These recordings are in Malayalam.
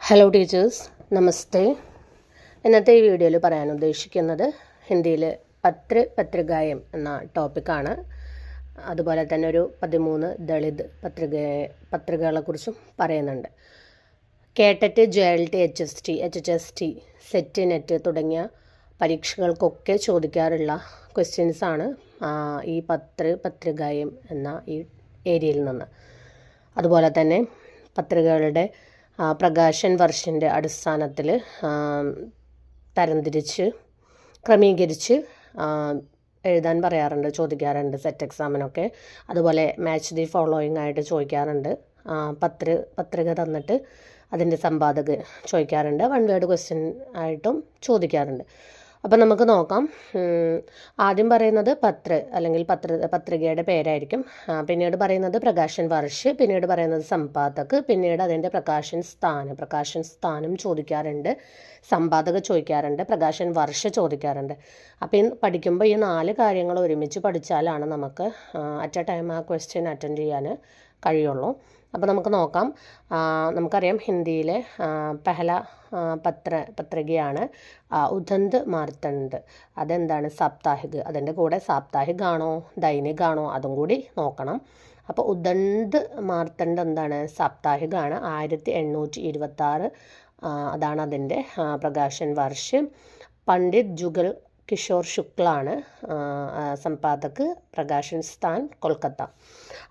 ഹലോ ടീച്ചേഴ്സ്, നമസ്തേ. ഇന്നത്തെ ഈ വീഡിയോയിൽ പറയാൻ ഉദ്ദേശിക്കുന്നത് ഹിന്ദിയിൽ പത്രികായം എന്ന ടോപ്പിക്കാണ്. അതുപോലെ തന്നെ ഒരു 13 ദളിത് പത്രികകളെക്കുറിച്ചും പറയുന്നുണ്ട്. കേട്ടറ്റ്, JLT, HST, സെറ്റ്, നെറ്റ് തുടങ്ങിയ പരീക്ഷകൾക്കൊക്കെ ചോദിക്കാറുള്ള ക്വസ്റ്റ്യൻസാണ് ഈ പത്രികായം എന്ന ഈ ഏരിയയിൽ നിന്ന്. അതുപോലെ തന്നെ പത്രികകളുടെ പ്രകാശൻ വർഷിൻ്റെ അടിസ്ഥാനത്തിൽ തരംതിരിച്ച് ക്രമീകരിച്ച് എഴുതാൻ പറയാറുണ്ട്, ചോദിക്കാറുണ്ട് സെറ്റ് എക്സാമിനൊക്കെ. അതുപോലെ മാച്ച് ദി ഫോളോയിങ് ആയിട്ട് ചോദിക്കാറുണ്ട്. പത്രിക തന്നിട്ട് അതിൻ്റെ സമ്പാദകൻ ചോദിക്കാറുണ്ട്. വൺ വേർഡ് ക്വസ്റ്റ്യൻ ആയിട്ടും ചോദിക്കാറുണ്ട്. അപ്പം നമുക്ക് നോക്കാം. ആദ്യം പറയുന്നത് പത്രികയുടെ പേരായിരിക്കും. പിന്നീട് പറയുന്നത് പ്രകാശൻ വർഷ്, പിന്നീട് പറയുന്നത് സമ്പാദക്, പിന്നീട് അതിൻ്റെ പ്രകാശൻ സ്ഥാനം ചോദിക്കാറുണ്ട്, സമ്പാദക ചോദിക്കാറുണ്ട്, പ്രകാശൻ വർഷ ചോദിക്കാറുണ്ട്. അപ്പം പഠിക്കുമ്പോൾ ഈ 4 കാര്യങ്ങൾ ഒരുമിച്ച് പഠിച്ചാലാണ് നമുക്ക് അറ്റ് എ ടൈം ആ ക്വസ്റ്റ്യൻ അറ്റൻഡ് ചെയ്യാൻ കഴിയുള്ളൂ. അപ്പോൾ നമുക്ക് നോക്കാം. നമുക്കറിയാം ഹിന്ദിയിലെ പെഹല പത്രികയാണ് ഉദന്ത് മാർത്തണ്ഡ്. അതെന്താണ്? സാപ്താഹിക്. അതിൻ്റെ കൂടെ സാപ്താഹിക് ആണോ ദൈനികാണോ അതും കൂടി നോക്കണം. അപ്പോൾ ഉദന്ത് മാർത്തണ്ഡ് എന്താണ്? സാപ്താഹിക് ആണ്. 1826 അതാണ് അതിൻ്റെ പ്രകാശൻ വർഷ്. പണ്ഡിറ്റ് ജുഗൽ കിഷോർ ശുക്ലാണ് സമ്പാദക്, പ്രകാശൻ സ്ഥാൻ കൊൽക്കത്ത.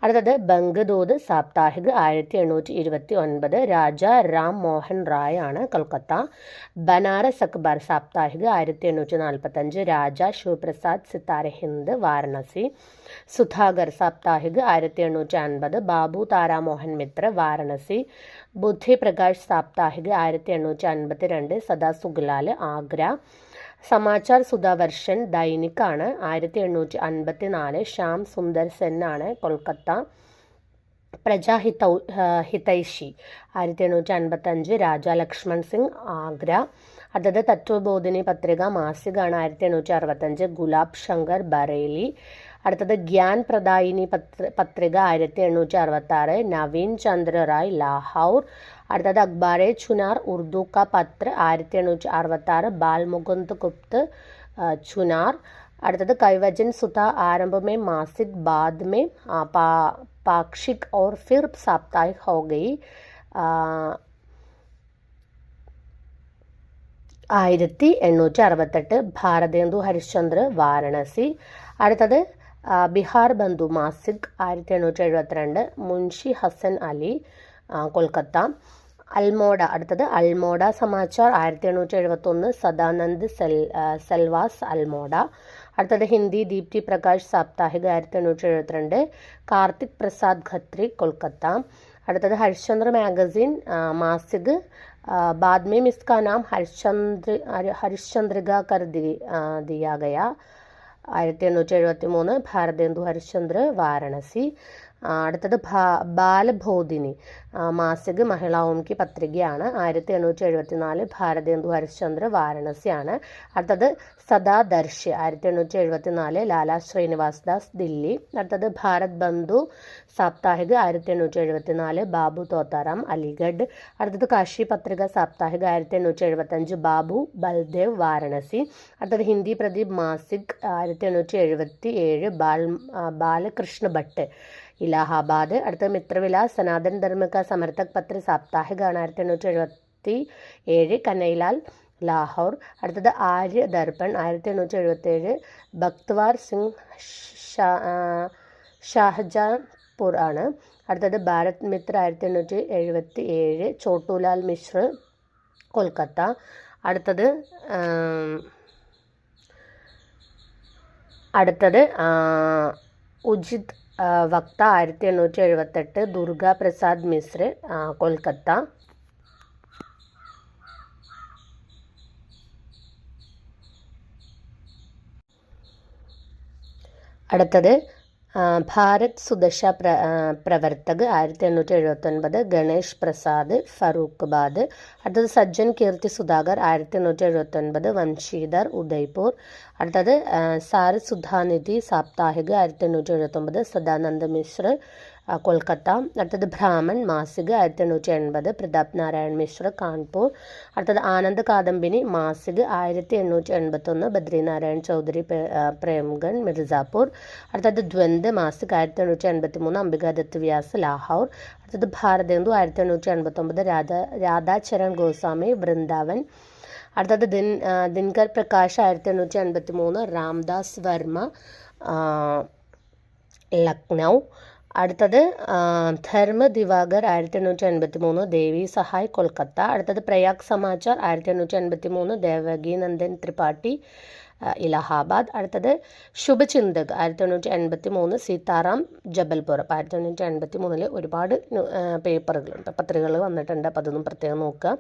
അടുത്തത് ബംഗദൂത് സാപ്താഹിക് 1829 രാജ രാം മോഹൻ റായ് ആണ് കൊൽക്കത്ത. ബനാറസ് അഖ്ബാർ സാപ്താഹിക് 1845 രാജ ശിവപ്രസാദ് സിത്താര ഹിന്ദ് വാരണസി. സുധാകർ സാപ്താഹിക് 1850 ബാബു താരാമോഹൻ മിത്ര വാരണസി. ബുദ്ധി പ്രകാശ് സാപ്താഹിക് 1852 സദാ സുഗ്ലാൽ ആഗ്ര. സമാചാർ സുധാവർഷൻ ദൈനിക്കാണ് 1854 ശ്യാം സുന്ദർ സെൻ ആണ് കൊൽക്കത്ത. പ്രജാഹിതൈഷി 1855 രാജ ലക്ഷ്മൺ സിംഗ് ആഗ്ര. അടുത്തത് തത്വബോധിനി പത്രിക മാസികാണ് 1865 ഗുലാബ് ശങ്കർ ബറേലി. അടുത്തത് ഗ്യാൻ പ്രദായിനി പത്രിക 1866 നവീൻ ചന്ദ്ര റായ് ലാഹൗർ. അടുത്തത് അഖ്ബാരെ ചുനാർ ഉർദു കാ പത്ര 1866 ബാൽ മുകുന്ദ് ഗുപ്ത് ചുനാർ. അടുത്തത് കൈവചൻ സുധ ആരംഭ में मासिक बाद में पाक्षिक और फिर साप्ताहिक हो गई 1868 ഭാരതേന്ദു ഹരിശ്ചന്ദ്ര വാരണസി. അടുത്തത് ബിഹാർ ബന്ധു മാസിക് 1872 മുൻഷി ഹസൻ അലി കൊൽക്കത്ത. അൽമോഡ. അടുത്തത് അൽമോഡ സമാചാർ 1871 സദാനന്ദ് സെൽവാസ് അൽമോഡ. അടുത്തത് ഹിന്ദി ദീപ്തി പ്രകാശ് സാപ്താഹിക് 1872 കാർത്തിക് പ്രസാദ് ഖത്രി കൊൽക്കത്ത. അടുത്തത് ഹരിശ്ചന്ദ്ര മാഗസിൻ മാസിക് बाद में इसका नाम हरिश्चंद्रिका कर दिया गया 1873 ഭാരതേന്ദു ഹരിശ്ചന്ദ്ര വാരണസി. അടുത്തത് ബാലബോധിനി മാസിക് മഹിളാओं की പത്രികയാണ് 1874 ഭാരതേന്ദു ഹരിശ്ചന്ദ്ര വാരണസിയാണ്. അടുത്തത് സദാദർശ് 1874 ലാലാ ശ്രീനിവാസ് ദാസ് ദില്ലി. അടുത്തത് ഭാരത് ബന്ധു സാപ്താഹിക് 1874 ബാബു തോത്താറാം അലിഗഡ്. അടുത്തത് കാശി പത്രിക സാപ്താഹിക് 1875 ബാബു ബൽദേവ് വാരണസി. അടുത്തത് ഹിന്ദി പ്രദീപ് മാസിക് 1877 ബാലകൃഷ്ണ ഭട്ട് ഇലാഹാബാദ്. അടുത്തത് മിത്രവിലാസ് സനാതൻ ധർമ്മ കാ സമർത്ഥക് പത്ര സാപ്താഹിക് 1877 കനൈലാൽ ലാഹോർ. അടുത്തത് ആര്യ ദർപ്പൺ 1877 ഭക്തവാർ സിംഗ് ഷാഹജാൻപൂർ ആണ്. അടുത്തത് ഭാരത് മിത്ര 1877 ചോട്ടുലാൽ മിശ്ര കൊൽക്കത്ത. അടുത്തത് ഉജിത് വക്ത 1878 ദുർഗാ പ്രസാദ് മിശ്ര കൊൽക്കത്ത. അടുത്തത് ഭാരത് സുദശ പ്രവർത്തക് 1879 ഗണേഷ് പ്രസാദ് ഫറൂഖാബാദ്. അടുത്തത് സജ്ജൻ കീർത്തി സുധാകർ 1879 വംശീധർ ഉദയ്പൂർ. അടുത്തത് സാരസുധാനിധി സാപ്താഹിക് 1879 സദാനന്ദ മിശ്ര കൊൽക്കത്ത. അടുത്തത് ബ്രാഹ്മൺ മാസിക 1880, പ്രതാപ് നാരായൺ മിശ്ര കാൺപൂർ. അടുത്തത് ആനന്ദ് കാദംബിനി മാസിക 1881, ബദ്രിനാരായൺ ചൗധരി പ്രേംഗൺ മിർസാപൂർ. അടുത്തത് ദ്വന്ദ് മാസിക 1883, അംബികാദത്ത് വ്യാസ് ലാഹോർ. അടുത്തത് ഭാരതേന്ദു 1889, രാധാചരൺ ഗോസ്വാമി വൃന്ദാവൻ. അടുത്തത് ദിൻകർ പ്രകാശ് 1883, രാംദാസ് വർമ്മ ലക്നൗ. അടുത്തത് ധർമ്മ ദിവാകർ 1883, ദേവി സഹായ് കൊൽക്കത്ത. അടുത്തത് പ്രയാഗ് സമാചാർ 1883, ദേവകി നന്ദൻ ത്രിപാഠി ഇലഹാബാദ്. അടുത്തത് ശുഭചിന്തക് 1883, സീതാറാം ജബൽപൂർ. അപ്പോൾ 1883 ഒരുപാട് പേപ്പറുകളുണ്ട്, പത്രികകൾ വന്നിട്ടുണ്ട്, അപ്പോൾ അതൊന്നും പ്രത്യേകം നോക്കുക.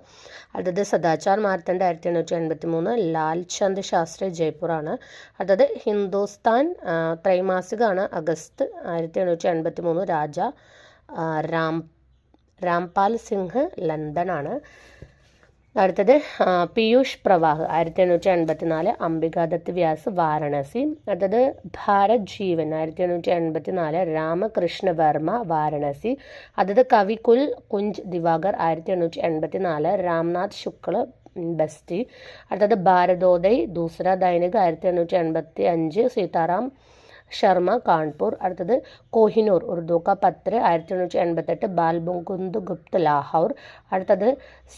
അടുത്തത് സദാചാർ മാർത്തണ്ഡ് 1883, ലാൽ ചന്ദ് ശാസ്ത്രി ജയ്പൂറാണ്. അടുത്തത് ഹിന്ദുസ്ഥാൻ ത്രൈമാസികമാണ്, അഗസ്റ്റ് 1883, രാജ രാംപാൽ സിംഗ് ലണ്ടനാണ്. അടുത്തത് പീയൂഷ് പ്രവാഹ് 1884, അംബികാദത്ത് വ്യാസ് വാരണസി. അടുത്തത് ഭാരത് ജീവൻ 1884, രാമകൃഷ്ണ വർമ്മ വാരണസി. അടുത്തത് കവികുൽ കുഞ്ച് ദിവാകർ 1884, രാംനാഥ് ശുക്ല ബസ്തി. അടുത്തത് ഭാരതോദയ് ദൂസര ദൈനിക 1885, സീതാറാം ശർമ്മ കാൺപൂർ. അടുത്തത് കോഹിനൂർ ഉർദു കാ പത്ര 1888, ബാൽ മുകുന്ദ് ഗുപ്ത ലാഹോർ. അടുത്തത്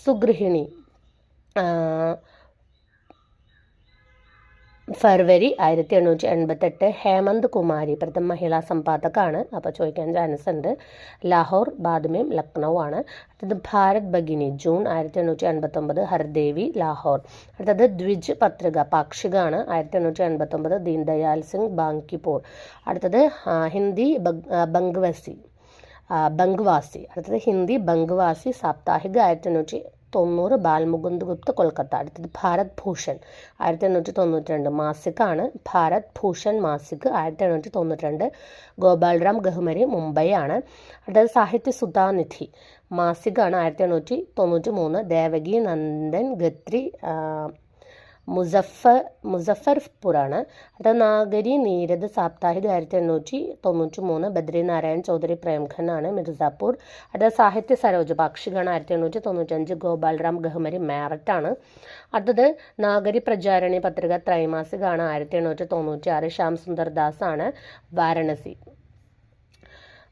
സുഗൃഹിണി ഫെബ്രുവരി 1888, ഹേമന്ത് കുമാരി പ്രഥമ മഹിളാ സമ്പാദകാണ്, അപ്പോൾ ചോദിക്കാൻ ചാൻസ് ഉണ്ട്. ലാഹോർ ബാദ്മേം ലക്നൗ ആണ്. അടുത്തത് ഭാരത് ഭഗിനി ജൂൺ 1889, ഹർദേവി ലാഹോർ. അടുത്തത് ദ്വിജ് പത്രിക പാക്ഷികാണ് 1889, ദീൻദയാൽ സിംഗ് ബാങ്കിപൂർ. അടുത്തത് ഹിന്ദി ബംഗ്വാസി. അടുത്തത് ഹിന്ദി ബംഗ്വാസി സാപ്താഹിക 1890, ബാൽ മുകുന്ദ് ഗുപ്ത കൊൽക്കത്ത. അടുത്തത് ഭാരത് ഭൂഷൺ 1892 മാസികാണ്, ഭാരത് ഭൂഷൺ മാസിക് 1892, ഗോപാൽറാം ഗഹ്മരി മുംബൈ ആണ്. അടുത്തത് സാഹിത്യ സുധാനിധി മാസികാണ് 1893, ദേവകി നന്ദൻ ഗത്രി മുസഫർപൂറാണ്. അടുത്തത് നാഗരി നീരദ് സാപ്താഹിക 1893, ബദ്രിനാരായൺ ചൗധരി പ്രേംഖൻ ആണ്, മിർസാപൂർ. അടുത്തത് സാഹിത്യ സരോജ പാക്ഷികാണ് 1895, ഗോപാൽറാം ഗഹ്മരി മേററ്റ് ആണ്. അടുത്തത് നാഗരി പ്രചാരണി പത്രിക ത്രൈമാസികാണ് 1896, ശ്യാം സുന്ദർ ദാസ് ആണ്, വാരണസി.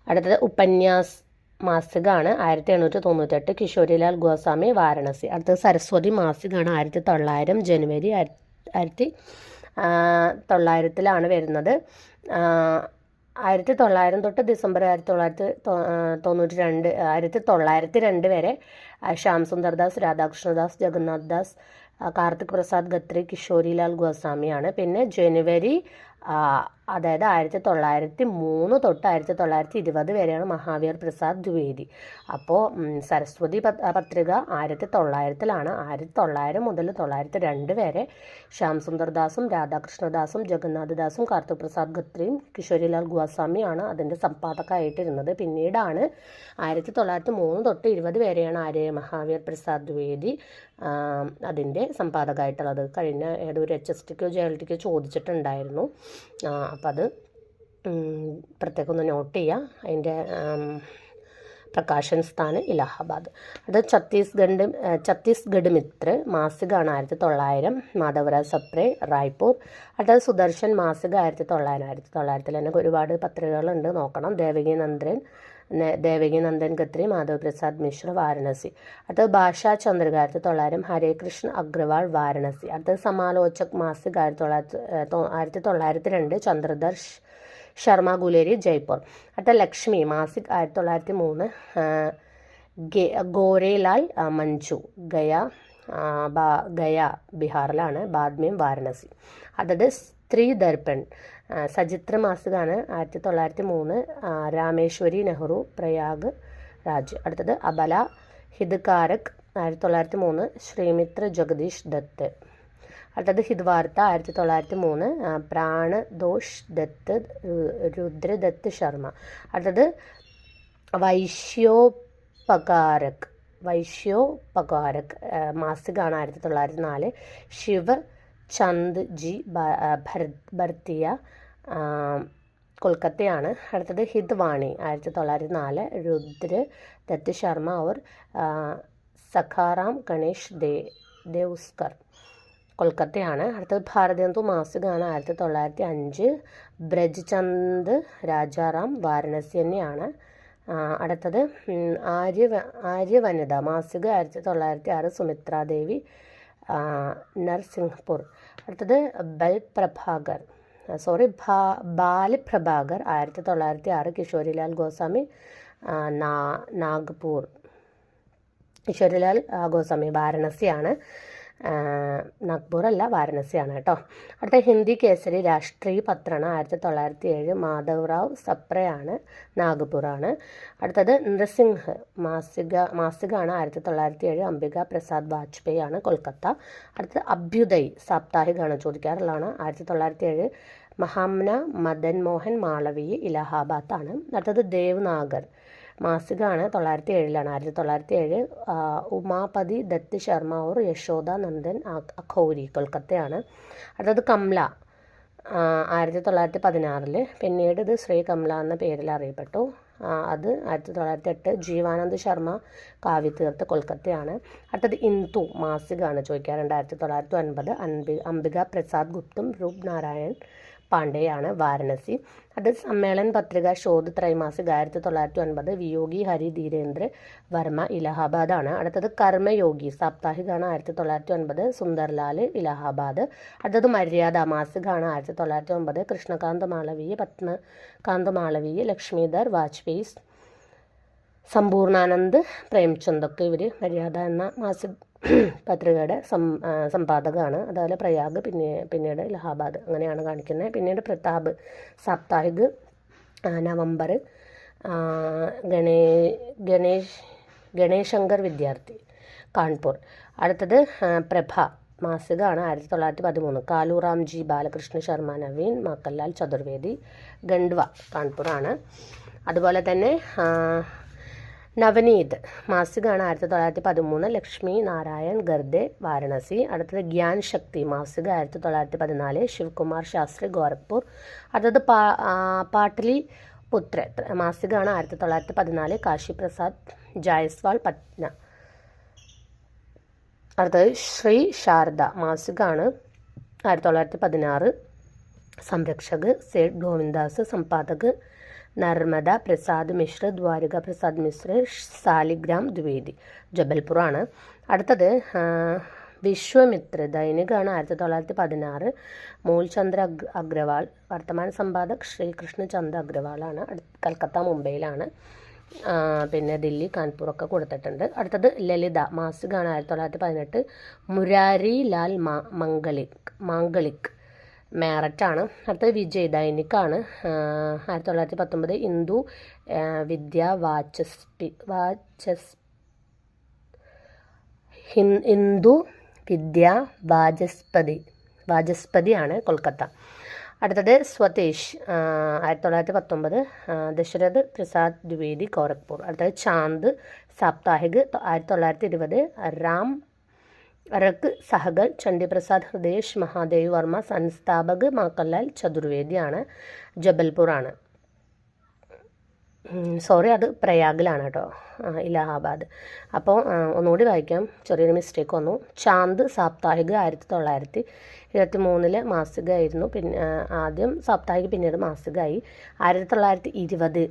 അടുത്തത് ഉപന്യാസ് മാസികാണ് 1898, കിഷോരിലാൽ ഗോസ്വാമി വാരണസി. അടുത്തത് സരസ്വതി മാസികാണ് 1900, ജനുവരി 1900 വരുന്നത്. 1900 തൊട്ട് ഡിസംബർ 1992 1902 വരെ ശ്യാം സുന്ദർ ദാസ്, രാധാകൃഷ്ണദാസ്, ജഗന്നാഥ് ദാസ്, കാർത്തിക് പ്രസാദ് ഗത്രി, കിഷോരിലാൽ ഗോസ്വാമിയാണ്. പിന്നെ ജനുവരി അതായത് 1903 തൊട്ട് 1920 വരെയാണ് മഹാവീർ പ്രസാദ് ദ്വിവേദി. അപ്പോൾ സരസ്വതി പത്രിക 1900-ലാണ്. 1900 മുതൽ 1902 വരെ ശ്യാം സുന്ദർ ദാസും രാധാകൃഷ്ണദാസും ജഗന്നാഥ് ദാസും കാർത്തിക് പ്രസാദ് ഗത്രിയും കിഷോരിലാൽ ഗോസ്വാമിയാണ് അതിൻ്റെ സമ്പാദകമായിട്ടിരുന്നത്. പിന്നീടാണ് 1903 തൊട്ട് 20 വരെയാണ് മഹാവീർ പ്രസാദ് ദ്വിവേദി അതിൻ്റെ സമ്പാദകമായിട്ടുള്ളത്. കഴിഞ്ഞ ഏതൊരു HSTക്കോ JLTക്കോ ചോദിച്ചിട്ടുണ്ടായിരുന്നു. അപ്പം അത് പ്രത്യേകം ഒന്ന് നോട്ട് ചെയ്യുക. അതിൻ്റെ പ്രകാശൻ സ്ഥാൻ ഇലഹാബാദ്. അത് ഛത്തീസ്ഗഡ് മിത്ര മാസികാണ് 1900, മാധവരാജ് സപ്രെ റായ്പൂർ. അടുത്തത് സുദർശൻ മാസിക 1900 തന്നെ ഒരുപാട് പത്രികകളുണ്ട്, നോക്കണം. ദേവകി നന്ദൻ ഖത്രി, മാധവ് പ്രസാദ് മിശ്ര വാരണസി. അടുത്തത് ഭാഷാ ചന്ദ്രിക 1900, ഹരേ കൃഷ്ണ അഗ്രവാൾ വാരണസി. അടുത്തത് സമാലോചക് മാസിക 1902, ചന്ദ്രധർ ശർമ്മ ഗുലേരി ജയ്പൂർ. അടുത്ത ലക്ഷ്മി മാസിക് 1903, ഗോരേലാൽ മഞ്ജു ഗയ ബീഹാറിലാണ്, ബാദ്മേം വാരണസി. അടുത്തത് സ്ത്രീ ദർപ്പൺ സചിത്ര മാസികാണ് 1903, രാമേശ്വരി നെഹ്റു പ്രയാഗ് രാജ്. അടുത്തത് അബല ഹിദ്കാരക് 1903, ശ്രീമിത്ര ജഗദീഷ് ദത്ത്. അടുത്തത് ഹിദ്വാർത്ത 1903, പ്രാണദോഷ് ദത്ത് രുദ്രദത്ത് ശർമ്മ. അടുത്തത് വൈശ്യോപകാരക് മാസികാണ് 1904, ശിവ ചന്ദ് ജി ഭർത്തിയ കൊൽക്കത്തയാണ്. അടുത്തത് ഹിദ്വാണി 1904, രുദ്ര ദത്ത് ശർമ്മ और സഖാറാം ഗണേഷ് ദേവുസ്കർ കൊൽക്കത്തയാണ്. അടുത്തത് ഭാരതേന്ദു മാസികയാണ് 1905, ബ്രജ് ചന്ദ് രാജാറാം വാരണസി തന്നെയാണ്. അടുത്തത് ആര്യവനിത മാസിക 1906, സുമിത്രാദേവി നർസിംഹ്പൂർ. അടുത്തത് ബാലപ്രഭാകർ 1906, കിഷോരിലാൽ ഗോസ്വാമി നാഗ്പൂർ. കിഷോരിലാൽ ഗോസ്വാമി വാരണസിയാണ്, നാഗ്പൂർ അല്ല വാരണസിയാണ് കേട്ടോ. അടുത്ത ഹിന്ദി കേസരി രാഷ്ട്രീയ പത്രമാണ് 1907, മാധവറാവ് സപ്രയാണ്, നാഗ്പൂറാണ്. അടുത്തത് നൃസിംഹ് മാസികയാണ് 1907, അംബിക പ്രസാദ് വാജ്പേയി ആണ്, കൊൽക്കത്ത. അടുത്തത് അഭ്യുദയ് സാപ്താഹികമാണ്, ചോദിക്കാറുള്ളതാണ്, 1907, മഹാമന മദൻ മോഹൻ മാളവീയ ഇലഹാബാദാണ്. അടുത്തത് ദേവ്നാഗർ മാസികയാണ് 1907, 1907, ഉമാപതി ദത്ത് ശർമ്മ और യശോദ നന്ദൻ അഖൗരി കൊൽക്കത്തയാണ്. അടുത്തത് കംല 1916, പിന്നീട് ഇത് ശ്രീ കംല എന്ന പേരിൽ അറിയപ്പെട്ടു. അത് 1908, ജീവാനന്ദ് ശർമ്മ കാവ്യതീർത്ത് കൊൽക്കത്തയാണ്. അടുത്തത് ഇന്ദു മാസികയാണ്, ചോദിക്കാറുണ്ട്, 1909, അംബിക പ്രസാദ് ഗുപ്തും രൂപ് നാരായൺ പാണ്ഡെയാണ്, വാരണസി. അത് സമ്മേളൻ പത്രിക ശോധ് ത്രൈമാസിക 1909, വിയോഗി ഹരി ധീരേന്ദ്ര വർമ്മ ഇലഹാബാദാണ്. അടുത്തത് കർമ്മയോഗി സാപ്താഹികമാണ് 1909, സുന്ദർലാൽ ഇലഹാബാദ്. അടുത്തത് മര്യാദ മാസികമാണ് 1909, കൃഷ്ണകാന്ത് മാളവീയ പത്മകാന്ത് മാളവീയ ലക്ഷ്മീധർ വാജ്പേയി സമ്പൂർണാനന്ദ് പ്രേംചന്ദൊക്കെ ഇവർ മര്യാദ എന്ന മാസിക പത്രികയുടെ സമ്പാദകമാണ്. അതുപോലെ പ്രയാഗ് പിന്നീട് ഇലഹാബാദ് അങ്ങനെയാണ് കാണിക്കുന്നത്. പിന്നീട് പ്രതാപ് സാപ്താഹിക് നവംബർ, ഗണേശങ്കർ വിദ്യാർത്ഥി കാൺപൂർ. അടുത്തത് പ്രഭ മാസികയാണ് 1913, കാലുറാംജി ബാലകൃഷ്ണ ശർമ്മ നവീൻ മാക്കല്ലാൽ ചതുർവേദി ഗണ്ഡ്വ കാൺപൂറാണ്. അതുപോലെ തന്നെ നവനീത് മാസികയാണ് 1913, ലക്ഷ്മി നാരായൺ ഗർദെ വാരണസി. അടുത്തത് ഗ്യാൻ ശക്തി മാസിക 1914, ശിവകുമാർ ശാസ്ത്രി ഗോരഖ്പൂർ. അടുത്തത് പാട്ലി പുത്ര മാസികയാണ് 1914, കാശി പ്രസാദ് ജായസ്വാൾ പറ്റ്ന. അടുത്തത് ശ്രീ ശാരദ മാസികയാണ് 1916, സംരക്ഷക് സേഠ് ഗോവിന്ദാസ്, സമ്പാദക് നർമ്മദ പ്രസാദ് മിശ്ര, ദ്വാരിക പ്രസാദ് മിശ്ര, സാലിഗ്രാം ദ്വിവേദി ജബൽപൂറാണ്. അടുത്തത് വിശ്വമിത്ര ദൈനികാണ് 1916, മൂൽചന്ദ്ര അഗ്രവാൾ, വർത്തമാന സമ്പാദക് ശ്രീകൃഷ്ണചന്ദ്ര അഗ്രവാളാണ്, കൽക്കത്ത മുംബൈയിലാണ്. പിന്നെ ദില്ലി കാൺപൂറൊക്കെ കൊടുത്തിട്ടുണ്ട്. അടുത്തത് ലളിത മാസികയാണ് 1918, മുരാരി ലാൽ മാംഗളിക് മേററ്റാണ്. അടുത്തത് വിജയ് ദൈനിക്കാണ് 1919, ഇന്ദു വിദ്യ വാചസ്പതിയാണ്, കൊൽക്കത്ത. അടുത്തത് സ്വദേശ് 1919, ദശരഥ് പ്രസാദ് ദ്വിവേദി ഗോരഖ്പൂർ. അടുത്തത് ചാന്ദ് സാപ്താഹിക് 1920, രാം रक सहगल चंडीप्रसाद हृदयेश महादेव वर्मा संस्थापक മാക്കല്ലാൽ ചതുർവേദിയാണ്, ജബൽപൂറാണ്. സോറി, അത് പ്രയാഗിലാണ് കേട്ടോ, ഇലഹാബാദ്. അപ്പോൾ ഒന്നുകൂടി വായിക്കാം, ചെറിയൊരു മിസ്റ്റേക്ക് വന്നു. ചാന്ദ് സാപ്താഹിക 1923 മാസികയായിരുന്നു. പിന്നെ ആദ്യം സാപ്താഹിക പിന്നീട് മാസികയായി. 1920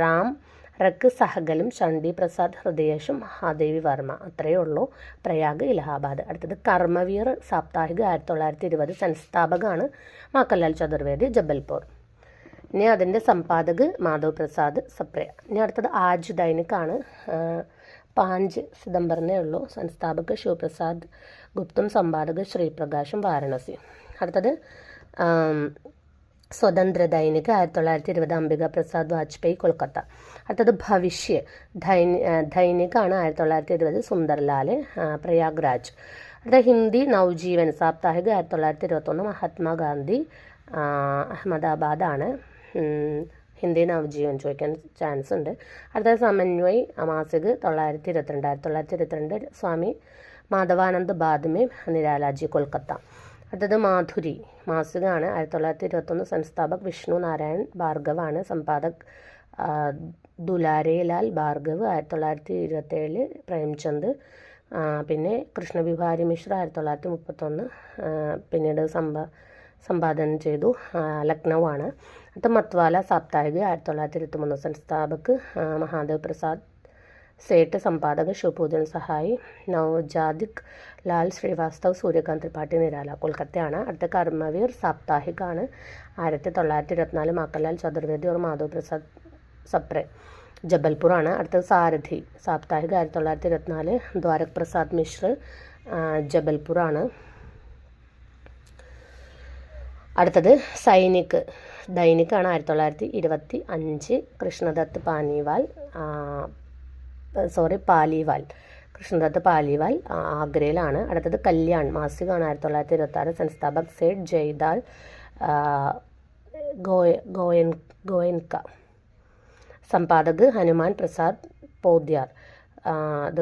രാം റക്ക് സഹഗലും ചണ്ഡി പ്രസാദ് ഹൃദയേഷും മഹാദേവി വർമ്മ. അത്രയേ ഉള്ളൂ. പ്രയാഗ് ഇലഹാബാദ്. അടുത്തത് കർമ്മവീർ സാപ്താഹിക 1920 സംസ്ഥാപകമാണ് മാക്കല്ലാൽ ചതുർവേദി, ജബൽപൂർ. ഇനി അതിൻ്റെ സമ്പാദക് മാധവ് പ്രസാദ് സപ്രെ. ഇനി അടുത്തത് ആജ് ദൈനിക്കാണ്, 5 സിതംബറിനേ ഉള്ളൂ. സംസ്ഥാപക് ശിവപ്രസാദ് ഗുപ്തും, സമ്പാദക് ശ്രീപ്രകാശും, വാരണസി. അടുത്തത് സ്വതന്ത്ര ദൈനിക 1920 അംബിക പ്രസാദ് വാജ്പേയി, കൊൽക്കത്ത. അടുത്തത് ഭവിഷ്യ ദൈനികാണ് 1920 സുന്ദർലാൽ, പ്രയാഗ്രാജ്. അടുത്ത ഹിന്ദി നവജീവൻ സാപ്താഹിക 1921 മഹാത്മാഗാന്ധി, അഹമ്മദാബാദാണ്. ഹിന്ദി നവജീവൻ ചോദിക്കാൻ ചാൻസ് ഉണ്ട്. അടുത്തത് സമന്വയ് മാസിക 1922 സ്വാമി മാധവാനന്ദ് ബാദ്മേ നിരാലാജി, കൊൽക്കത്ത. അടുത്തത് മാധുരി മാസികയാണ്. 1921 സംസ്ഥാപക് വിഷ്ണു നാരായൺ ഭാർഗവാണ്. സമ്പാദക് ദുലാരേലാൽ ഭാർഗവ്. 1927 പ്രേംചന്ദ്. പിന്നെ കൃഷ്ണബിഹാരി മിശ്ര 1931 പിന്നീട് സമ്പാദനം ചെയ്തു. ലക്നൗ ആണ്. അത് മത്വാല സാപ്താഹിക 1923 സംസ്ഥാപക് മഹാദേവ് പ്രസാദ് സേട്ട്. സമ്പാദക് ശിവപൂജൻ സഹായി നവജാദിക് ലാൽ ശ്രീവാസ്തവ്. സൂര്യകാന്ത് ത്രിപാഠി നിരാല. കൊൽക്കത്തയാണ്. അടുത്ത കർമ്മവീർ സാപ്താഹികാണ്. 1924 മാക്കൻലാൽ ചതുർവേദി और മാധവ് പ്രസാദ് സപ്രെ. ജബൽപൂറാണ്. അടുത്തത് സാരഥി സാപ്താഹിക 1924 ദ്വാരക് പ്രസാദ് മിശ്ര. ജബൽപൂറാണ്. അടുത്തത് സൈനിക് ദൈനിക്കാണ്. 1925 കൃഷ്ണദത്ത് പാലിവാൽ. കൃഷ്ണദത്ത് പാലിവാൽ ആഗ്രയിലാണ്. അടുത്തത് കല്യാൺ മാസികയാണ്. 1926 സംസ്ഥാപക് സേഠ് ജയ്ദാൽ ഗോയൻക. സമ്പാദക് ഹനുമാൻ പ്രസാദ് പോദ്യാർ. അത്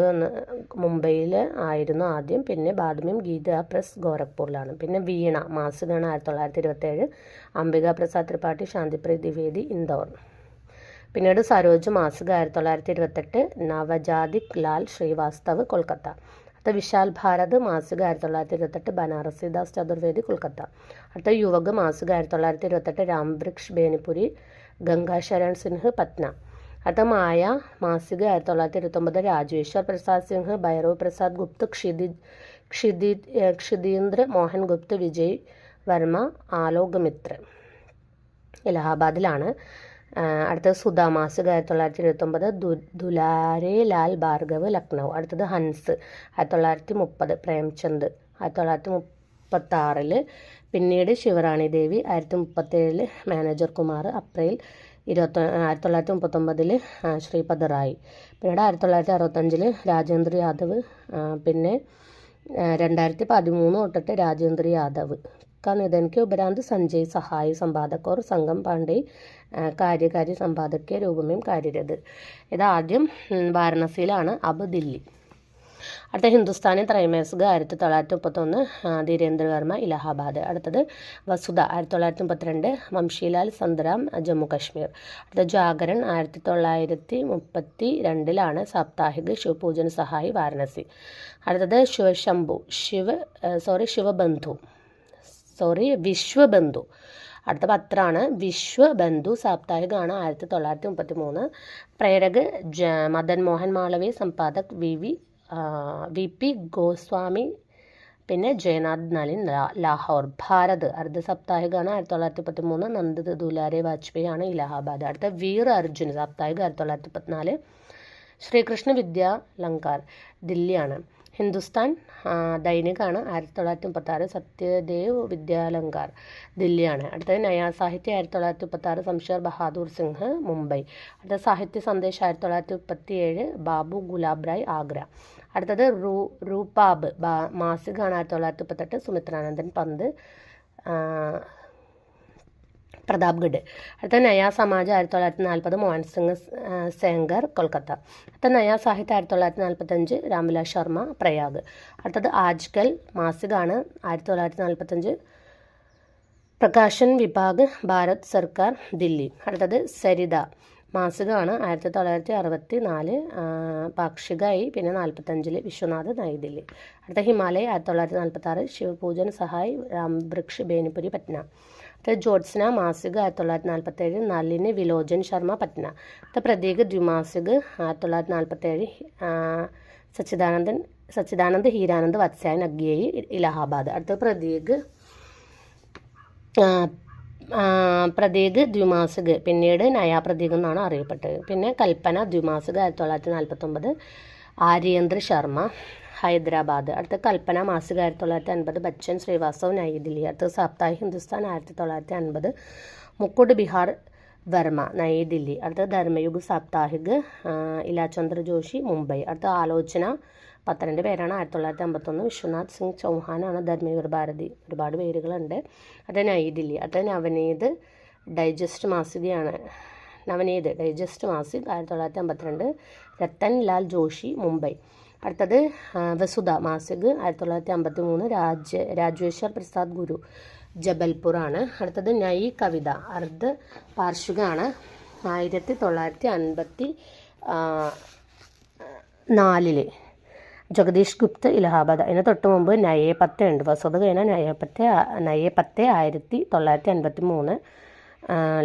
മുംബൈയിൽ ആയിരുന്നു ആദ്യം, പിന്നെ ബാദ്മീം ഗീത പ്രസ് ഗോരഖ്പൂരിലാണ്. പിന്നെ വീണ മാസികയാണ്. 1927 അംബിക പ്രസാദ് ത്രിപാഠി ശാന്തിപ്രിയ ദ്വിവേദി ഇൻദോർ. പിന്നീട് സരോജ് മാസിക 1928 നവജാദിക് ലാൽ ശ്രീവാസ്തവ് കൊൽക്കത്ത. അടുത്ത വിശാൽ ഭാരത് മാസിക 1928 ബനാറസി ദാസ് ചതുർവേദി കൊൽക്കത്ത. അടുത്ത യുവക് മാസിക 1928 രാംവൃക്ഷ് ബേനിപുരി ഗംഗാശരൺ സിൻഹ് പറ്റ്ന. അടുത്ത മായ മാസിക 1929 രാജേശ്വർ പ്രസാദ് സിംഹ് ഭൈരവ് പ്രസാദ് ഗുപ്ത ക്ഷിതീന്ദ്ര മോഹൻ ഗുപ്ത വിജയ് വർമ്മ ആലോക് മിത്ര. ഇലഹാബാദിലാണ്. അടുത്തത് സുധാ മാസിക 1929 ദുലാരെ ലാൽ ഭാർഗവ് ലക്നൗ. അടുത്തത് ഹൻസ് 1930 പ്രേംചന്ദ്. 1936 പിന്നീട് ശിവറാണി ദേവി. 1937 മാനേജർ കുമാർ. അപ്രിൽ 1939 ശ്രീപദ റായ്. പിന്നീട് 1965 രാജേന്ദ്ര യാദവ്. പിന്നെ 2013 തൊട്ടിട്ട് രാജേന്ദ്ര യാദവ് का निधन के उपरांत संजय सहाय संपादक और संगम पांडे കാര്യകാരി संपादक के रूप में कार्यरत. ഇത് ആദ്യം വാരണസിയിലാണ്. അബ് ദില്ലി. അടുത്ത ഹിന്ദുസ്ഥാനി ത്രൈമാസിക 1931 ധീരേന്ദ്രവർമ്മ ഇലഹാബാദ്. അടുത്തത് വസുധ 1932 വംശീലാൽ സന്ദ്രാം ജമ്മു കാശ്മീർ. അടുത്ത ജാഗരൺ 1932 സാപ്താഹിക് ശിവപൂജൻ സഹായി വാരണസി. അടുത്തത് വിശ്വബന്ധു. അടുത്ത പത്രമാണ് വിശ്വബന്ധു സാപ്താഹികാണ്. 1933 പ്രേരക് മദൻ മോഹൻ മാളവി. സമ്പാദക് വി പി ഗോസ്വാമി. പിന്നെ ജയനാഥ് നളിൻ ലാഹോർ. ഭാരത് അർദ്ധ സാപ്താഹികാണ്. 1913 നന്ദ ദുലാരെ വാജ്പേയി ആണ് ഇലഹാബാദ്. അടുത്ത വീർ അർജുൻ സാപ്താഹിക 1914 ശ്രീകൃഷ്ണ വിദ്യാലങ്കാർ ദില്ലിയാണ്. ഹിന്ദുസ്ഥാൻ ദൈനികാണ്. 1936 സത്യദേവ് വിദ്യാലങ്കാർ ദില്ലിയാണ്. അടുത്തത് നയാ സാഹിത്യ 1936 ശംഷേർ ബഹാദൂർ സിംഗ് മുംബൈ. അടുത്ത സാഹിത്യ സന്ദേശ് 1937 ബാബു ഗുലാബ് റായ് ആഗ്ര. അടുത്തത് റൂപാബ് മാസികയാണ്. 1938 സുമിത്രാനന്ദൻ പന്ത് പ്രതാപ്ഗഡ്. അടുത്ത നയാ സമാജ് 1940 മോഹൻ സിംഗ് സെങ്കർ കൊൽക്കത്ത. അടുത്ത നയാ സാഹിത്യ 1945 രാംവിലാസ് ശർമ്മ പ്രയാഗ്. അടുത്തത് ആജ്കൽ മാസികാണ്. 1945 പ്രകാശൻ വിഭാഗ് ഭാരത് സർക്കാർ ദില്ലി. അടുത്തത് സരിത മാസികമാണ്. 1964 പാക്ഷികായി. പിന്നെ 45 വിശ്വനാഥ് നൈദില്ലി. അടുത്ത ഹിമാലയ 1946 ശിവപൂജൻ സഹായ് രാംവൃക്ഷ് ബേനിപുരി പറ്റ്ന. അടുത്ത ജ്യോത്സ്ന മാസിക 1947 നളിനി വിലോചൻ ശർമ്മ പറ്റ്ന. അടുത്ത പ്രതീക് ദ്വിമാസിക് 1947 സച്ചിദാനന്ദ് ഹീരാനന്ദ് വത്സ്യായൻ അഗ്യേയി ഇലഹാബാദ്. അടുത്ത പ്രതീക് ദ്വിമാസിക് പിന്നീട് നയാ പ്രതീക് എന്നാണ് അറിയപ്പെട്ടത്. പിന്നെ കൽപ്പന ദ്വിമാസിക് 1949 ആര്യേന്ദ്ര ശർമ്മ ഹൈദരാബാദ്. അടുത്ത കൽപ്പന മാസിക 1950 ബച്ചൻ ശ്രീവാസ്തവ് നൈദില്ലി. അടുത്ത സാപ്താഹിക് ഹിന്ദുസ്ഥാൻ 1950 മുക്കുട് ബിഹാർ വർമ്മ നൈദില്ലി. അടുത്ത ധർമ്മയുഗ് സാപ്താഹിക് ഇലാചന്ദ്ര ജോഷി മുംബൈ. അടുത്ത ആലോചന പത്രൻ്റെ പേരാണ്. 1951 വിശ്വനാഥ് സിംഗ് ചൗഹാനാണ് ധർമ്മയുഗ് ഭാരതി. ഒരുപാട് പേരുകളുണ്ട്. അടുത്ത നൈദില്ലി. അടുത്ത നവനീത് ഡൈജസ്റ്റ് മാസികയാണ്. നവനീത് ഡൈജസ്റ്റ് മാസിക് 1952 രത്തൻ ലാൽ ജോഷി മുംബൈ. അടുത്തത് വസുധ മാസിക് 1953 രാജേശ്വർ പ്രസാദ് ഗുരു ജബൽപൂറാണ്. അടുത്തത് നൈ കവിത അർദ്ധ പാർശ്വികമാണ് 1954 ജഗദീഷ് ഗുപ്ത ഇലഹാബാദ്. അതിന് തൊട്ട് മുമ്പ് നയെ പത്ത് ഉണ്ട്. വസുധ കഴിഞ്ഞ നയെ പത്ത് 1953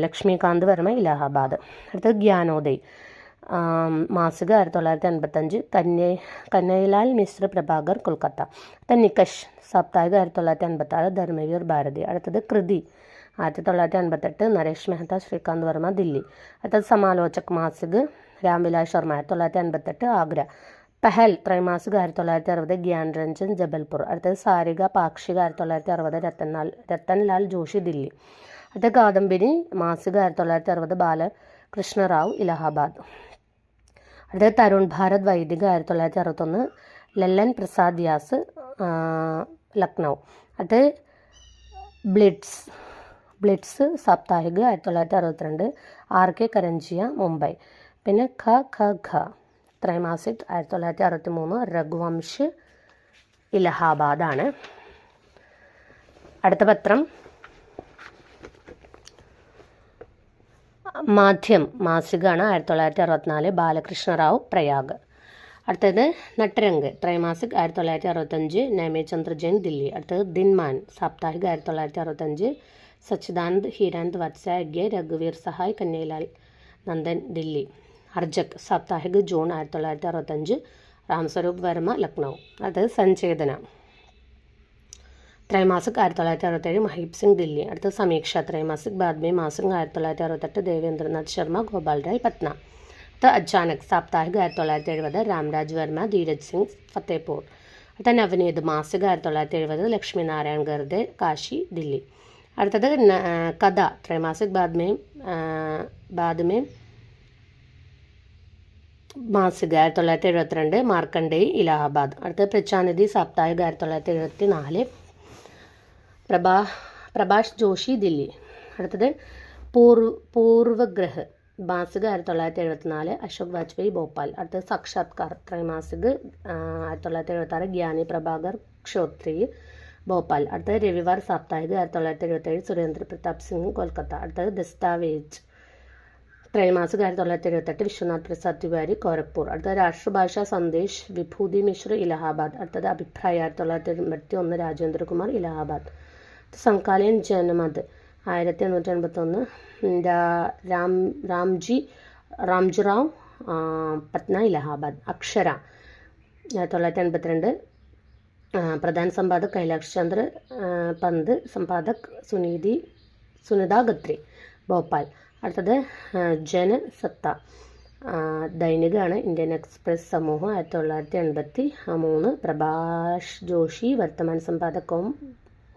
ലക്ഷ്മികാന്ത് വർമ്മ ഇലഹാബാദ്. അടുത്തത് ജ്ഞാനോദയ് മാസിക 1955 കന്നയ്യലാൽ മിശ്ര പ്രഭാകർ കൊൽക്കത്ത. അടുത്ത നികഷ് സാപ്താഹിക 1956 ധർമ്മവീർ ഭാരതി. അടുത്തത് കൃതി 1958 നരേഷ് മെഹ്ത ശ്രീകാന്ത് വർമ്മ ദില്ലി. അടുത്തത് സമാലോചക് മാസിക് രാംവിലാസ് ശർമ്മ 1958 ആഗ്ര. പെഹൽ ത്രൈമാസിക 1960 ഗ്യാൻ രഞ്ജൻ ജബൽപൂർ. അടുത്തത് സാരിക പാക്ഷിക 1960 രത്തൻലാൽ ജോഷി ദില്ലി. അടുത്ത കാദംബരി മാസിക 1960 ബാലകൃഷ്ണറാവു ഇലഹാബാദ്. അടുത്തത് തരുൺ ഭാരത് വൈദിക 1961 ലല്ലൻ പ്രസാദ് വ്യാസ് ലക്നൗ. അടുത്തത് ബ്ലിറ്റ്സ് സാപ്താഹിക 1962 RK കരഞ്ചിയ മുംബൈ. പിന്നെ ഖ ത്രൈമാസിക് 1963 രഘുവംശ് ഇലഹാബാദാണ്. അടുത്ത പത്രം മാധ്യം മാസികയാണ് 1964 ബാലകൃഷ്ണറാവു പ്രയാഗ്. അടുത്തത് നട്ടരംഗ് ത്രൈമാസിക് 1965 നൈമേചന്ദ്ര ജൈൻ ദില്ലി. അടുത്തത് ദിൻമാൻ സാപ്താഹിക 1965 സച്ചിദാനന്ദ് ഹീരാനന്ദ് വത്സായഗ്യ രഘുവീർ സഹായ് കന്നയ്യലാൽ നന്ദൻ ദില്ലി. അർജക് സാപ്താഹിക ജൂൺ 1965 രാംസ്വരൂപ് വർമ്മ ലക്നൗ. അടുത്തത് സഞ്ചേതന ത്രൈമാസിക് 1967 മഹീബ് സിംഗ് ദില്ലി. അടുത്തത് സമീക്ഷ ത്രൈമാസിക് ബാദ്മേ മാസിക് 1968 ദേവേന്ദ്രനാഥ് ശർമ്മ ഗോപാൽ റായ് പട്ന. അടുത്ത അച്ചാനക് സാപ്താഹിക 1970 രാംരാജ് വർമ്മ ധീരജ് സിംഗ് ഫത്തേപൂർ. അടുത്ത നവനീത് മാസിക 1970 ലക്ഷ്മി നാരായൺ ഗർദെ കാശി ദില്ലി. അടുത്തത് കഥ ത്രൈമാസിക് ബാദ്മേ മാസിക 1972 മാർക്കണ്ഡേയ് ഇലഹാബാദ്. അടുത്തത് പ്രചാനിധി സാപ്താഹിക 1974 പ്രഭാഷ് ജോഷി ദില്ലി. അടുത്തത് പൂർവഗ്രഹ് മാസിക 1974 അശോക് വാജ്പേയി ഭോപ്പാൽ. അടുത്തത് സാക്ഷാത്കാർ ത്രൈമാസിക് 1976 ജ്ഞാനി പ്രഭാകർ ക്ഷോത്രി ഭോപ്പാൽ. അടുത്തത് രവിവാർ സാപ്താഹിക 1977 സുരേന്ദ്ര പ്രതാപ് സിംഗ് കൊൽക്കത്ത. അടുത്തത് ദസ്താവേജ് ത്രൈമാസിക 1978 വിശ്വനാഥ് പ്രസാദ് തിവാരി ഗോരഖ്പൂർ. അടുത്തത് രാഷ്ട്രഭാഷാ സന്ദേശ് വിഭൂതി മിശ്ര ഇലഹാബാദ്. അടുത്തത് അഭിപ്രായ 1981 രാജേന്ദ്രകുമാർ ഇലഹാബാദ്. സമകാലീൻ ജനമത് 1881 രാംജിറാവ് പട്ന ഇലഹാബാദ്. അക്ഷര 1982 പ്രധാൻ സമ്പാദക് കൈലാഷ് ചന്ദ്ര പന്ത് സംപാദക് സുനിത ഖത്രി ഭോപ്പാൽ. അടുത്തത് ജനസത്ത ദൈനികമാണ് ഇന്ത്യൻ എക്സ്പ്രസ് സമൂഹം 1983 പ്രഭാഷ് ജോഷി വർത്തമാൻ സമ്പാദക്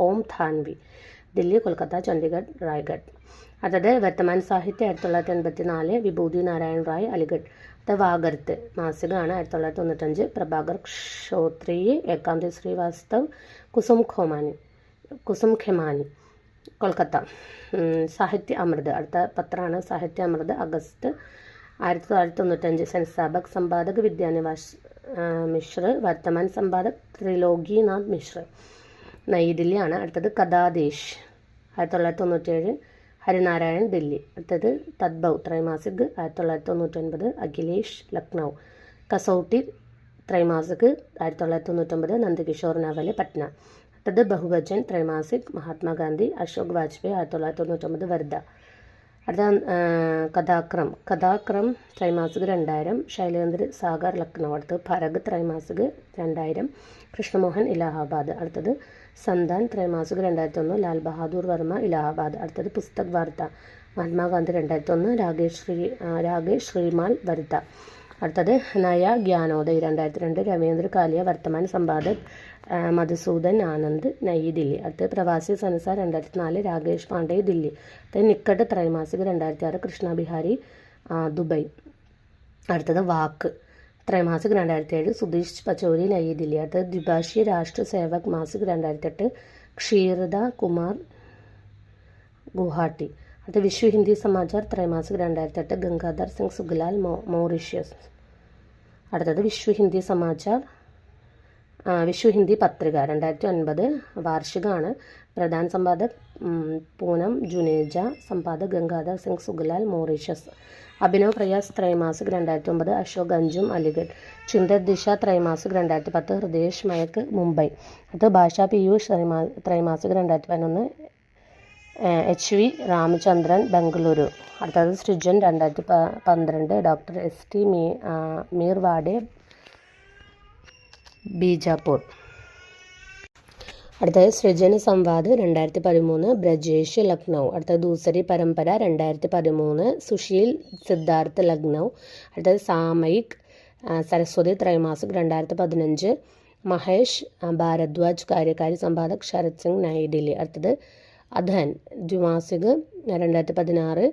ഓം ധാൻവി ദില്ലി കൊൽക്കത്ത ചണ്ഡീഗഡ് റായ്ഗഡ്. അടുത്തത് വർത്തമാൻ സാഹിത്യ 1984 വിഭൂതി നാരായൺ റായ് അലിഗഡ്. അടുത്ത വാഗർത്ത് മാസികമാണ് 1995 പ്രഭാകർ ക്ഷോത്രി ഏകാന്തി ശ്രീവാസ്തവ് കുസും ഖെമാനി കൊൽക്കത്ത. സാഹിത്യ അമൃത് അടുത്ത പത്രമാണ് സാഹിത്യ അമൃത് അഗസ്റ്റ് 1995 സെൻസാബക് സമ്പാദക് വിദ്യാനിവാസ് മിശ്ര വർത്തമാൻ സമ്പാദക് ത്രിലോകിനാഥ് മിശ്ര നയി ദില്ലിയാണ്. അടുത്തത് കഥാദേശ് 1997 ഹരിനാരായൺ ദില്ലി. അടുത്തത് തദ്ഭവ് ത്രൈമാസിക് 1999 അഖിലേഷ് ലക്നൗ. കസൗട്ടി ത്രൈമാസിക് 1999 നന്ദകിഷോർ നവലെ പട്ന. അടുത്തത് ബഹുവചൻ ത്രൈമാസിക് മഹാത്മാഗാന്ധി അശോക് വാജ്പേയി 1999 വർദ്ധ. അടുത്ത കഥാക്രം ത്രൈമാസിക് 2000 ശൈലേന്ദ്ര സാഗർ ലക്നൗ. അടുത്തത് ഭരഗ് ത്രൈമാസിക് 2000 കൃഷ്ണമോഹൻ ഇലഹാബാദ്. അടുത്തത് സന്താൻ ത്രൈമാസിക് 2001 ലാൽ ബഹാദൂർ വർമ്മ ഇലഹാബാദ്. അടുത്തത് പുസ്തക് വാർത്ത മഹാത്മാഗാന്ധി 2001 രാകേഷ് ശ്രീമാൽ വർദ്ധ. അടുത്തത് നയ ജ്ഞാനോദയ് 2002 രവീന്ദ്ര കാലിയ വർത്തമാൻ സമ്പാദക് മധുസൂദൻ ആനന്ദ് നയി ദില്ലി. അടുത്തത് പ്രവാസി സൻസാർ 2004 രാകേഷ് പാണ്ഡെ ദില്ലി. അടുത്തത് നിക്കട്ട് ത്രൈമാസിക് 2006 കൃഷ്ണ ബിഹാരി ദുബൈ. അടുത്തത് വാക്ക് ത്രൈമാസിക് 2007 സുധീഷ് പച്ചോരി നയി ദില്ലി. അടുത്തത് ദ്വിഭാഷി രാഷ്ട്ര സേവക് മാസിക് 2008 ക്ഷീരദ കുമാർ ഗുവാഹട്ടി. അടുത്ത വിശ്വ ഹിന്ദി സമാചാർ ത്രൈമാസിക് 2008 ഗംഗാധർ സിംഗ് സുഗ്ലാൽ മൗറീഷ്യസ്. അടുത്തത് വിശ്വ ഹിന്ദി സമാചാർ വിശ്വ ഹിന്ദി പത്രിക 2009 വാർഷികമാണ്. പ്രധാൻ സമ്പാദക് പൂനം ജുനേജ, സമ്പാദക് ഗംഗാധർ സിംഗ് സുഗലാൽ, മൗറീഷ്യസ്. അഭിനവ് പ്രയാസ് ത്രൈമാസിക് 2009, അശോക് അഞ്ജും അലിഗഡ്. ചിന്തത് ദിശ ത്രൈമാസിക് 2010, ഹൃദയേഷ് മയക്ക് മുംബൈ. അടുത്ത ഭാഷാ പീയൂഷ് ത്രൈമാസിക് 2011, HV രാമചന്ദ്രൻ ബംഗളൂരു. അടുത്തത് സൃജൻ 2012, ഡോക്ടർ ST മീർവാഡെ ബീജാപൂർ. അടുത്തത് സൃജന സംവാദ് 2013, ബ്രജേഷ് ലക്നൗ. അടുത്തത് ദൂസരി പരമ്പര 2013, സുശീൽ സിദ്ധാർത്ഥ് ലക്നൗ. അടുത്തത് സാമയിക് സരസ്വതി ത്രൈമാസിക് 2015, മഹേഷ് ഭാരദ്വാജ്, കാര്യകാരി സമ്പാദക് ശരത് സിംഗ്, നൈഡില്ലി. അടുത്തത് അധൻ ദ്വിമാസിക് 2016,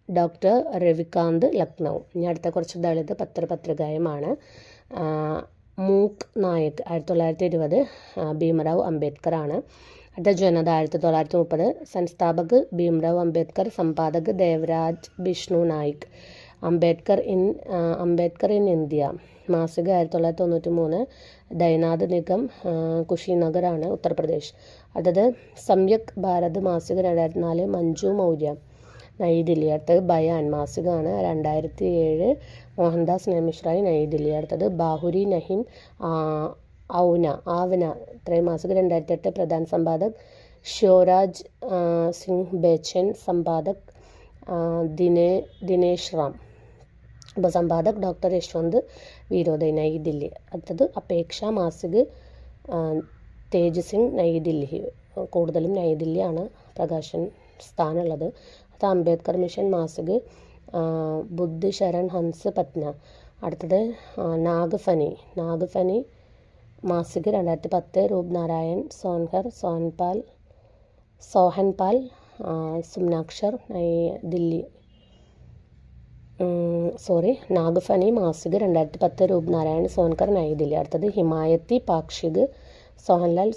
ഡോക്ടർ രവികാന്ത് ലക്നൗ. ഇനി അടുത്ത കുറച്ച് ദളിത് പത്രപത്രികയുമാണ്. മൂക്ക് നായക് 1920, ഭീമറാവ് അംബേദ്കർ ആണ്. അടുത്ത ജനത 1930, സംസ്ഥാപക് ഭീമറാവ് അംബേദ്കർ, സമ്പാദക് ദേവരാജ് ബിഷ്ണു നായിക്. അംബേദ്കർ ഇൻ ഇന്ത്യ മാസിക 1993, ദൈനാഥ് നിഗം, കുശിനഗർ ആണ്, ഉത്തർപ്രദേശ്. അടുത്തത് സംയുക് ഭാരത് മാസിക 2004, മഞ്ജു മൗര്യ, നൈദില്ലി. അടുത്തത് ബയാൻ മാസികയാണ് 2007, മോഹൻദാസ് നെമിഷ്റായി, നൈദില്ലി. അടുത്തത് ബാഹുരി നഹിം ആവന ത്രൈമാസിക 2008, പ്രധാൻ സമ്പാദക് ശിവരാജ് സിംഗ് ബേച്ചൻ, സമ്പാദക് ദിനേശ് റാം, ഉപസമ്പാദക് ഡോക്ടർ യശ്വന്ത് വീരോദയ്, നൈദില്ലി. അടുത്തത് അപേക്ഷ മാസിക് തേജ് സിംഗ്, നൈദില്ലി. കൂടുതലും നൈദില്ലിയാണ് പ്രകാശൻ സ്ഥാനമുള്ളത്. അത് അംബേദ്കർ മിഷൻ മാസിക് ബുദ്ധ് ശരൺ ഹൻസ് പറ്റ്ന. അടുത്തത് നാഗ്ഫനി മാസിക് 2010, രൂപ് നാരായൺ സോഹൻപാൽ സുമ്നാക്ഷർ, ദില്ലി. നാഗ്ഫനി മാസിക് 2010, രൂപ് നാരായൺ സോൻകർ, നൈദില്ലി. അടുത്തത് ഹിമായത്തി പാക്ഷിക് സോഹൻലാൽ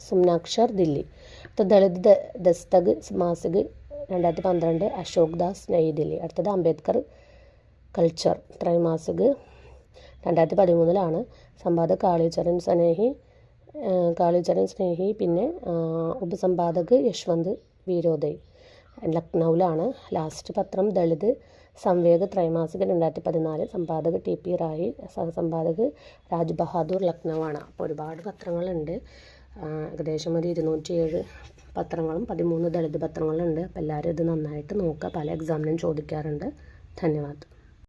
സുമ്നാക്ഷർ, ദില്ലി. അടുത്തത് ദളിത് ദസ്തക് മാസിക് 2012, അശോക് ദാസ്, നൈദില്ലി. അടുത്തത് അംബേദ്കർ കൾച്ചർ ത്രൈമാസിക് 2013 സമ്പാദക് കാളിചരൺ സ്നേഹി, പിന്നെ ഉപസമ്പാദക് യശ്വന്ത് വീരോദയ്, ലക്നൗവിലാണ്. ലാസ്റ്റ് പത്രം ദളിത് സംവേദ് ത്രൈമാസിക് 2014, സമ്പാദക് TP റായി, സഹസമ്പാദക് രാജ് ബഹാദൂർ, ലക്നൗ ആണ്. അപ്പോൾ ഒരുപാട് പത്രങ്ങളുണ്ട്. ഏകദേശം ഒരു 207 പത്രങ്ങളും 13 ദളിത് പത്രങ്ങളുണ്ട്. അപ്പോൾ എല്ലാവരും ഇത് നന്നായിട്ട് നോക്കുക. പല എക്സാമിനും ചോദിക്കാറുണ്ട്. ധന്യവാദം.